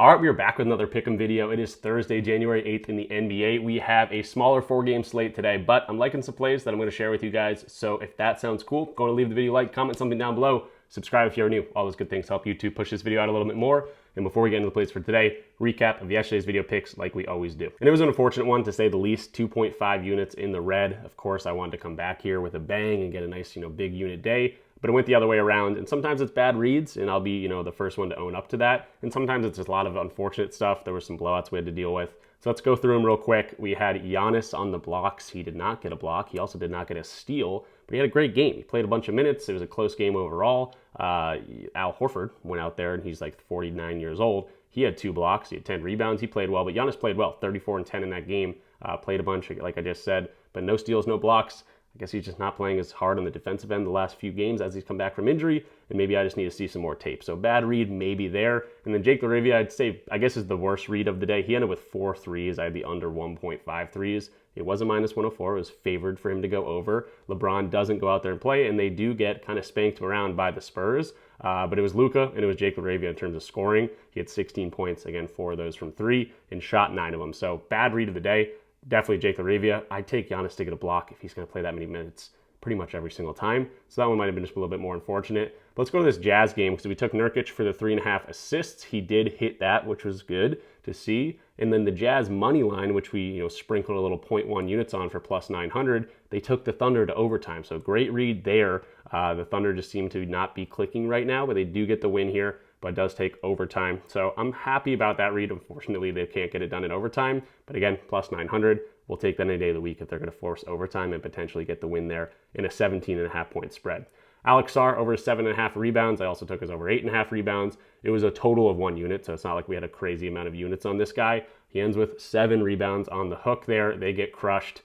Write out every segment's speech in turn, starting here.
All right, we are back with another Pick'em video. It is Thursday, January 8th in the NBA. We have a smaller 4-game slate today, but I'm liking some plays that I'm going to share with you guys. So if that sounds cool, go to leave the video a like, comment something down below, subscribe if you're new. All those good things help YouTube push this video out a little bit more. And before we get into the plays for today, recap of yesterday's video picks like we always do. And it was an unfortunate one, to say the least. 2.5 units in the red. Of course, I wanted to come back here with a bang and get a nice, big unit day. But it went the other way around, and sometimes it's bad reads, and I'll be, the first one to own up to that. And sometimes it's just a lot of unfortunate stuff. There were some blowouts we had to deal with. So let's go through them real quick. We had Giannis on the blocks. He did not get a block. He also did not get a steal, but he had a great game. He played a bunch of minutes. It was a close game overall. Al Horford went out there, and he's like 49 years old. He had 2 blocks. He had 10 rebounds. He played well, but Giannis played well, 34 and 10 in that game. Played a bunch, like I just said, but no steals, no blocks. I guess he's just not playing as hard on the defensive end the last few games as he's come back from injury, and maybe I just need to see some more tape. So bad read maybe there. And then Jake LaRavia, I'd say, I guess, is the worst read of the day. He ended with 4 threes. I had the under 1.5 threes. It was a minus 104. It was favored for him to go over. LeBron doesn't go out there and play, and they do get kind of spanked around by the Spurs. But it was Luka and it was Jake LaRavia in terms of scoring. He had 16 points, again, 4 of those from 3, and shot 9 of them. So bad read of the day. Definitely Jake LaRavia. I'd take Giannis to get a block if he's going to play that many minutes pretty much every single time. So that one might have been just a little bit more unfortunate. But let's go to this Jazz game, because we took Nurkic for the 3.5 assists. He did hit that, which was good to see. And then the Jazz money line, which we sprinkled a little 0.1 units on for plus 900, they took the Thunder to overtime. So great read there. The Thunder just seem to not be clicking right now, but they do get the win here, but it does take overtime. So I'm happy about that read. Unfortunately, they can't get it done in overtime. But again, plus 900. We'll take that any day of the week if they're going to force overtime and potentially get the win there in a 17.5 point spread. Alex Sarr over 7.5 rebounds. I also took his over 8.5 rebounds. It was a total of 1 unit, so it's not like we had a crazy amount of units on this guy. He ends with 7 rebounds on the hook there. They get crushed.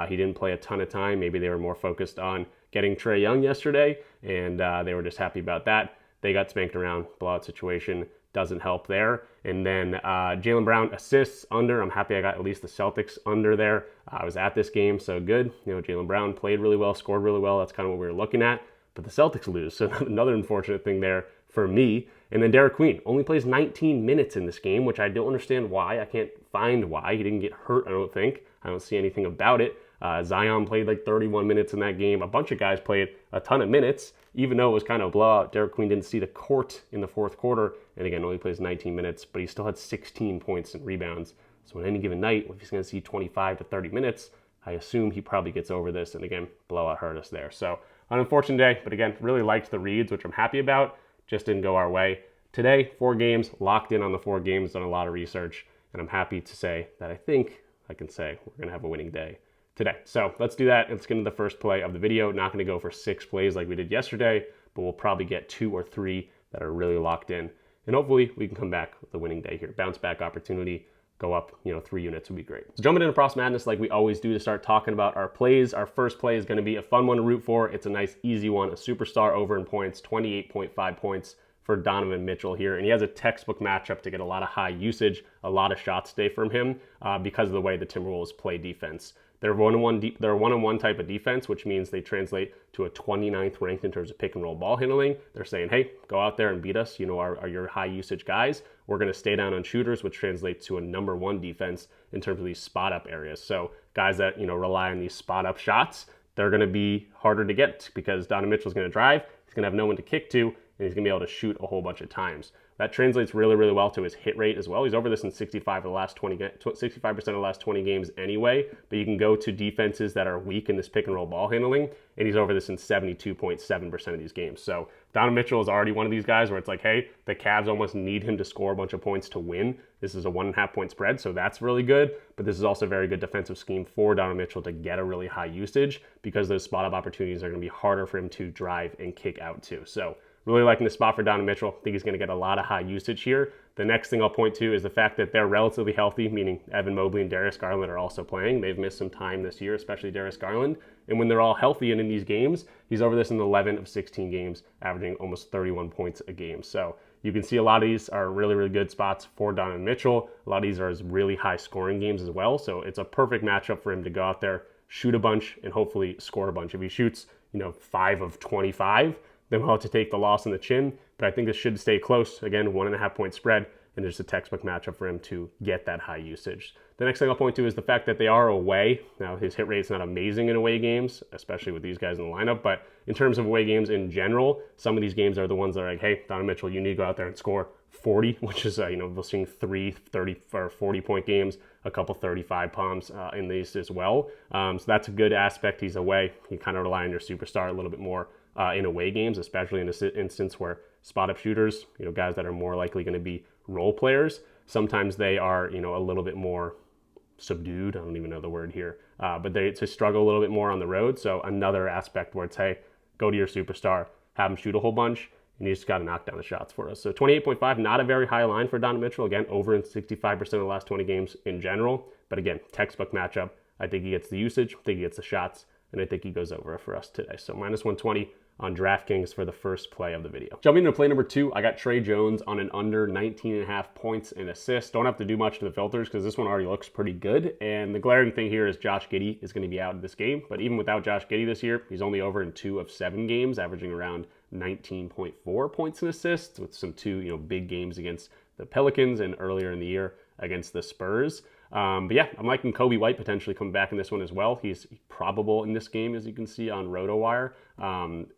He didn't play a ton of time. Maybe they were more focused on getting Trae Young yesterday, and they were just happy about that. They got spanked around. Blowout situation doesn't help there. And then Jaylen Brown assists under. I'm happy I got at least the Celtics under there. I was at this game, so good. Jaylen Brown played really well, scored really well. That's kind of what we were looking at. But the Celtics lose, so another unfortunate thing there for me. And then Derek Queen only plays 19 minutes in this game, which I don't understand why. I can't find why. He didn't get hurt, I don't think. I don't see anything about it. Zion played like 31 minutes in that game. A bunch of guys played a ton of minutes, even though it was kind of a blowout. Derek Queen didn't see the court in the fourth quarter, and again, only plays 19 minutes, but he still had 16 points and rebounds. So on any given night, if he's going to see 25 to 30 minutes, I assume he probably gets over this, and again, blowout hurt us there. So an unfortunate day, but again, really liked the reads, which I'm happy about. Just didn't go our way. Today, 4 games, locked in on the 4 games, done a lot of research, and I'm happy to say that I think I can say we're going to have a winning day today. So let's do that. Let's get into the first play of the video. Not going to go for 6 plays like we did yesterday, but we'll probably get 2 or 3 that are really locked in. And hopefully we can come back with a winning day here. Bounce back opportunity, go up, 3 units would be great. So jumping into Props Madness like we always do to start talking about our plays. Our first play is going to be a fun one to root for. It's a nice, easy one. A superstar over in points, 28.5 points for Donovan Mitchell here. And he has a textbook matchup to get a lot of high usage, a lot of shots today from him because of the way the Timberwolves play defense. They're a one-on-one type of defense, which means they translate to a 29th ranked in terms of pick and roll ball handling. They're saying, hey, go out there and beat us. Are your high usage guys. We're going to stay down on shooters, which translates to a number 1 defense in terms of these spot up areas. So guys that, rely on these spot up shots, they're going to be harder to get because Donovan Mitchell's going to drive. He's going to have no one to kick to, and he's going to be able to shoot a whole bunch of times. That translates really, really well to his hit rate as well. He's over this in 65% of the last 20 games anyway, but you can go to defenses that are weak in this pick and roll ball handling, and he's over this in 72.7% of these games. So Donovan Mitchell is already one of these guys where it's like, hey, the Cavs almost need him to score a bunch of points to win. This is a 1.5 point spread, so that's really good, but this is also a very good defensive scheme for Donovan Mitchell to get a really high usage because those spot up opportunities are going to be harder for him to drive and kick out to. So really liking the spot for Donovan Mitchell. I think he's going to get a lot of high usage here. The next thing I'll point to is the fact that they're relatively healthy, meaning Evan Mobley and Darius Garland are also playing. They've missed some time this year, especially Darius Garland. And when they're all healthy and in these games, he's over this in 11 of 16 games, averaging almost 31 points a game. So you can see a lot of these are really, really good spots for Donovan Mitchell. A lot of these are really high scoring games as well. So it's a perfect matchup for him to go out there, shoot a bunch, and hopefully score a bunch. If he shoots, 5 of 25, then we'll have to take the loss in the chin. But I think this should stay close. Again, 1.5 point spread. and it's a textbook matchup for him to get that high usage. The next thing I'll point to is the fact that they are away. Now, his hit rate's not amazing in away games, especially with these guys in the lineup, but in terms of away games in general, some of these games are the ones that are like, hey, Donovan Mitchell, you need to go out there and score 40, which is, we're seeing 3 30 or 40-point games, a couple 35 bombs in these as well. So that's a good aspect. He's away. You kind of rely on your superstar a little bit more in away games, especially in this instance where spot-up shooters, guys that are more likely going to be role players, sometimes they are, a little bit more subdued. I don't even know the word here, but they to struggle a little bit more on the road. So another aspect where it's, hey, go to your superstar, have him shoot a whole bunch, and you just got to knock down the shots for us. So 28.5, not a very high line for Donovan Mitchell. Again, over in 65% of the last 20 games in general. But again, textbook matchup. I think he gets the usage, I think he gets the shots, and I think he goes over for us today. So minus 120 on DraftKings for the first play of the video. Jumping into play number 2, I got Tre Jones on an under 19.5 points and assists. Don't have to do much to the filters because this one already looks pretty good. And the glaring thing here is Josh Giddey is going to be out of this game. But even without Josh Giddey this year, he's only over in 2 of 7 games, averaging around 19.4 points and assists with some 2 big games against the Pelicans and earlier in the year against the Spurs. But yeah, I'm liking Coby White potentially coming back in this one as well. He's probable in this game, as you can see on RotoWire,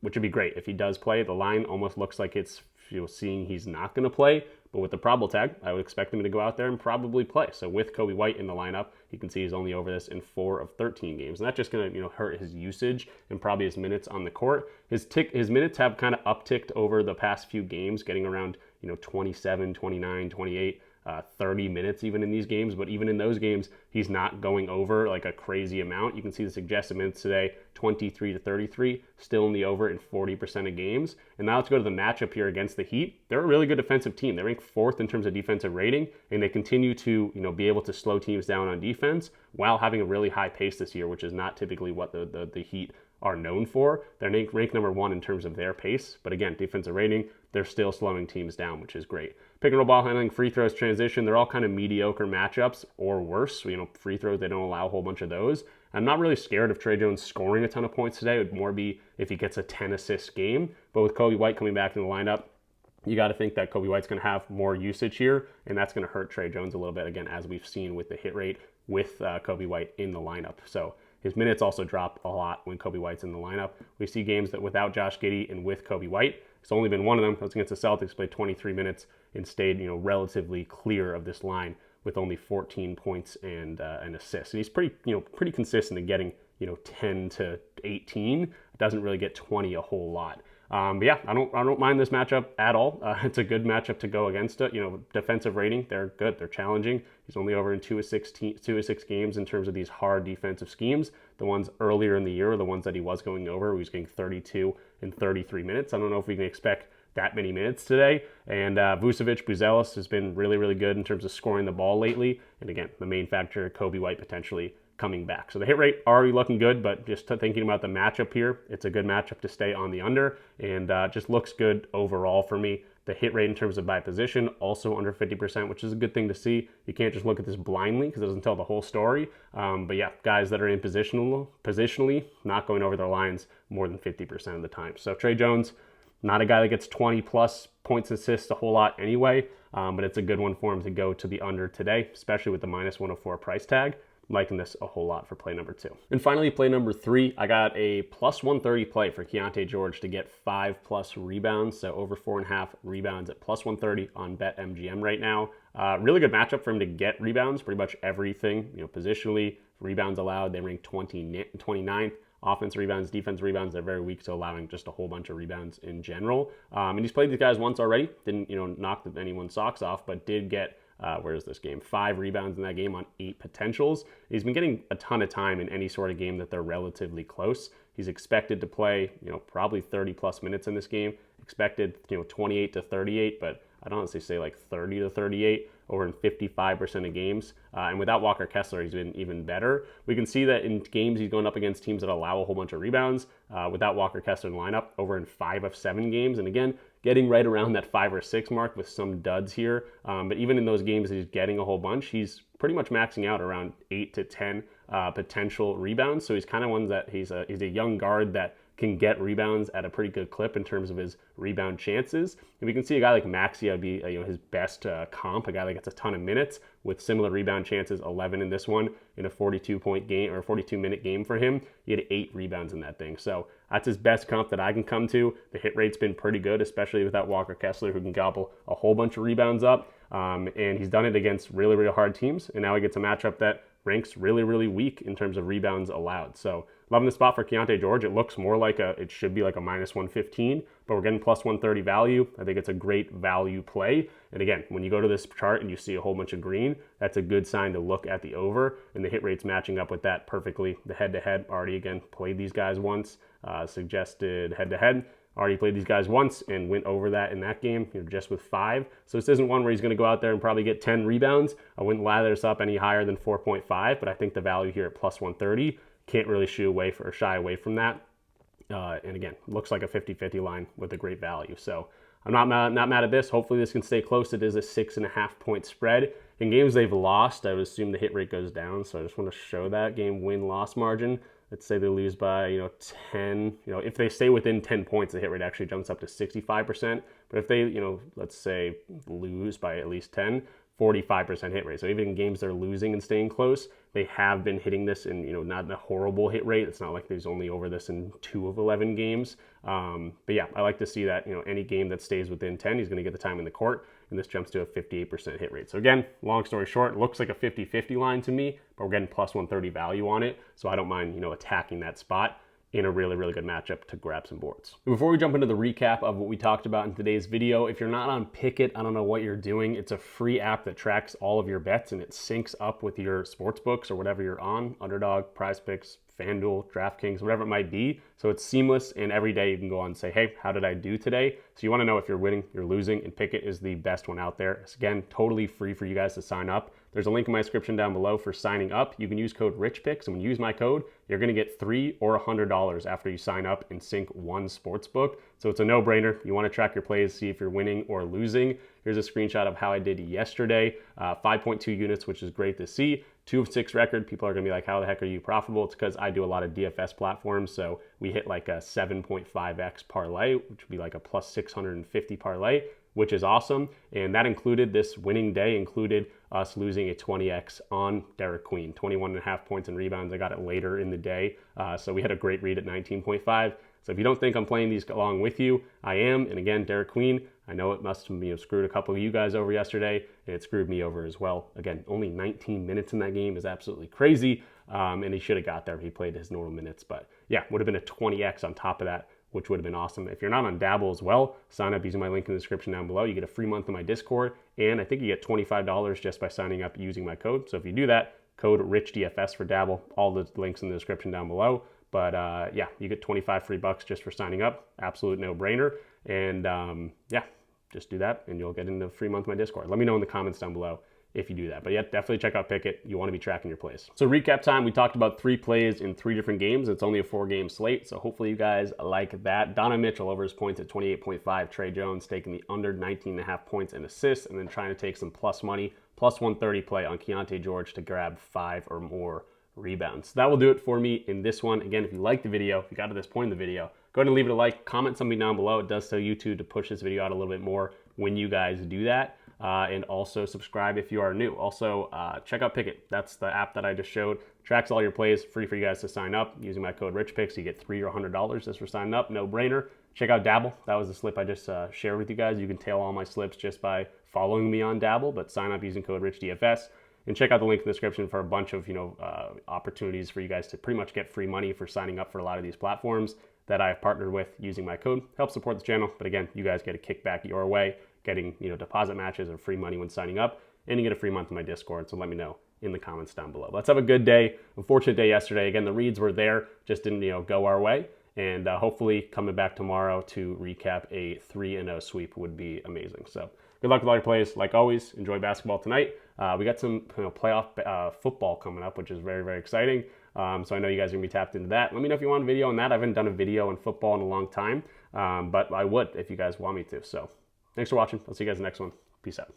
which would be great if he does play. The line almost looks like it's seeing he's not going to play, but with the probable tag, I would expect him to go out there and probably play. So with Coby White in the lineup, you can see he's only over this in 4 of 13 games, and that's just going to hurt his usage and probably his minutes on the court. His minutes have kind of upticked over the past few games, getting around 27, 29, 28. 30 minutes even in these games, but even in those games, he's not going over like a crazy amount. You can see the suggested minutes today, 23 to 33, still in the over in 40% of games. And now let's go to the matchup here against the Heat. They're a really good defensive team. They rank 4th in terms of defensive rating, and they continue to be able to slow teams down on defense while having a really high pace this year, which is not typically what the Heat are known for. They're ranked number 1 in terms of their pace, but again, defensive rating, they're still slowing teams down, which is great. Pick and roll ball handling, free throws, transition, they're all kind of mediocre matchups or worse. Free throws, they don't allow a whole bunch of those. I'm not really scared of Tre Jones scoring a ton of points today. It would more be if he gets a 10-assist game. But with Coby White coming back in the lineup, you got to think that Coby White's going to have more usage here, and that's going to hurt Tre Jones a little bit, again, as we've seen with the hit rate with Coby White in the lineup. So his minutes also drop a lot when Coby White's in the lineup. We see games that without Josh Giddey and with Coby White, it's only been one of them. That was against the Celtics, played 23 minutes and stayed, relatively clear of this line with only 14 points and an assist. And he's pretty consistent in getting, 10 to 18. Doesn't really get 20 a whole lot. But yeah, I don't mind this matchup at all. It's a good matchup to go against it. Defensive rating, they're good. They're challenging. He's only over in 2 of 6 games in terms of these hard defensive schemes. The ones earlier in the year are the ones that he was going over. He was getting 32 and 33 minutes. I don't know if we can expect that many minutes today. And Buzelis has been really, really good in terms of scoring the ball lately. And again, the main factor, Coby White potentially coming back. So the hit rate already looking good, but just thinking about the matchup here, it's a good matchup to stay on the under, and just looks good overall for me. The hit rate in terms of by position, also under 50%, which is a good thing to see. You can't just look at this blindly because it doesn't tell the whole story. But yeah, guys that are in positionally, not going over their lines more than 50% of the time. So Tre Jones, not a guy that gets 20 plus points assists a whole lot anyway, but it's a good one for him to go to the under today, especially with the minus 104 price tag. Liking this a whole lot for play number 2. And finally, play number 3, I got a plus 130 play for Keontae George to get 5+ rebounds, so over 4.5 rebounds at plus 130 on BetMGM right now. Really good matchup for him to get rebounds, pretty much everything, positionally, rebounds allowed, they rank 29th. Offense rebounds, defense rebounds, they're very weak to allowing just a whole bunch of rebounds in general. And he's played these guys once already, didn't knock anyone's socks off, but did get where's this game? 5 rebounds in that game on 8 potentials. He's been getting a ton of time in any sort of game that they're relatively close. He's expected to play, probably 30 plus minutes in this game. Expected, 28 to 38, but I'd honestly say like 30 to 38 over in 55% of games. And without Walker Kessler, he's been even better. We can see that in games he's going up against teams that allow a whole bunch of rebounds. Without Walker Kessler in the lineup, over in 5 of 7 games. And again, getting right around that 5 or 6 mark with some duds here. But even in those games he's getting a whole bunch, he's pretty much maxing out around 8 to 10 potential rebounds. So he's kind of one that he's a young guard that can get rebounds at a pretty good clip in terms of his rebound chances. And we can see a guy like Maxey would be his best comp, a guy that gets a ton of minutes with similar rebound chances, 11 in this one in a 42-point game or 42-minute game for him. He had 8 rebounds in that thing. So that's his best comp that I can come to. The hit rate's been pretty good, especially without Walker Kessler, who can gobble a whole bunch of rebounds up. And he's done it against really, really hard teams. And now he gets a matchup that ranks really, really weak in terms of rebounds allowed. So loving the spot for Keyonte George. It looks more like it should be like a minus 115, but we're getting plus 130 value. I think it's a great value play. And again, when you go to this chart and you see a whole bunch of green, that's a good sign to look at the over, and the hit rate's matching up with that perfectly. The head-to-head, already again played these guys once, suggested head-to-head. Already played these guys once and went over that in that game, just with 5. So this isn't one where he's going to go out there and probably get 10 rebounds. I wouldn't lather this up any higher than 4.5, but I think the value here at plus 130 can't really shy away from that. And again, looks like a 50-50 line with a great value. So I'm not mad at this. Hopefully this can stay close. It is a 6.5-point spread. In games they've lost, I would assume the hit rate goes down. So I just want to show that game win-loss margin. Let's say they lose by 10. If they stay within 10 points, the hit rate actually jumps up to 65%. But if they let's say lose by at least 10, 45% hit rate. So even in games they're losing and staying close, they have been hitting this in not a horrible hit rate. It's not like there's only over this in 2 of 11 games. But yeah, I like to see that any game that stays within 10, he's going to get the time in the court, and this jumps to a 58% hit rate. So again, long story short, it looks like a 50-50 line to me, but we're getting plus 130 value on it, so I don't mind attacking that spot in a really, really good matchup to grab some boards. Before we jump into the recap of what we talked about in today's video, if you're not on Pickit, I don't know what you're doing. It's a free app that tracks all of your bets, and it syncs up with your sports books or whatever you're on, Underdog, PrizePicks, FanDuel, DraftKings, whatever it might be. So it's seamless, and every day you can go on and say, hey, how did I do today? So you want to know if you're winning, you're losing, and Pickit is the best one out there. It's, again, totally free for you guys to sign up. There's a link in my description down below for signing up. You can use code RichPicks, and when you use my code, you're going to get $3 or $100 after you sign up and sync one sports book. So it's a no-brainer. You want to track your plays, see if you're winning or losing. Here's a screenshot of how I did yesterday. 5.2 units, which is great to see. 2 of 6 record. People are going to be like, how the heck are you profitable? It's because I do a lot of DFS platforms. So we hit like a 7.5x parlay, which would be like a plus 650 parlay, which is awesome. And that included, this winning day included us losing a 20x on Derek Queen, 21.5 points and rebounds. I got it later in the day. So we had a great read at 19.5. So if you don't think I'm playing these along with you, I am. And again, Derek Queen, I know it must have screwed a couple of you guys over yesterday, and it screwed me over as well. Again, only 19 minutes in that game is absolutely crazy, and he should have got there if he played his normal minutes. But yeah, would have been a 20x on top of that, which would have been awesome. If you're not on Dabble as well, sign up using my link in the description down below. You get a free month in my Discord, and I think you get $25 just by signing up using my code. So if you do that, code RichDFS for Dabble. All the links in the description down below. But yeah, you get 25 free bucks just for signing up. Absolute no-brainer. And yeah, just do that and you'll get into a free month of my Discord. Let me know in the comments down below if you do that. But yeah, definitely check out Pickit. You want to be tracking your plays. So recap time, we talked about 3 plays in 3 different games. It's only a 4-game slate, so hopefully you guys like that. Donovan Mitchell over his points at 28.5. Trey Jones taking the under 19.5 points and assists, and then trying to take some plus money, plus 130 play on Keyonte George to grab 5 or more rebounds. So that will do it for me in this one. Again, if you liked the video, if you got to this point in the video, go ahead and leave it a like, comment something down below. It does tell YouTube to push this video out a little bit more when you guys do that. And also subscribe if you are new. Also, check out Pickit. That's the app that I just showed. Tracks all your plays, free for you guys to sign up. Using my code RichPicks, you get $3 or $100 just for signing up. No brainer. Check out Dabble. That was the slip I just shared with you guys. You can tail all my slips just by following me on Dabble, but sign up using code RichDFS. And check out the link in the description for a bunch of opportunities for you guys to pretty much get free money for signing up for a lot of these platforms that I've partnered with using my code. Help support the channel, but again, you guys get a kickback your way, getting deposit matches or free money when signing up, and you get a free month in my Discord. So let me know in the comments down below. Let's have a good day. Unfortunate day yesterday. Again, the reads were there, just didn't go our way. And hopefully coming back tomorrow to recap a 3-0 sweep would be amazing. So good luck with all your plays. Like always, enjoy basketball tonight. We got some playoff football coming up, which is very, very exciting. So I know you guys are going to be tapped into that. Let me know if you want a video on that. I haven't done a video on football in a long time, but I would if you guys want me to. So thanks for watching. I'll see you guys in the next one. Peace out.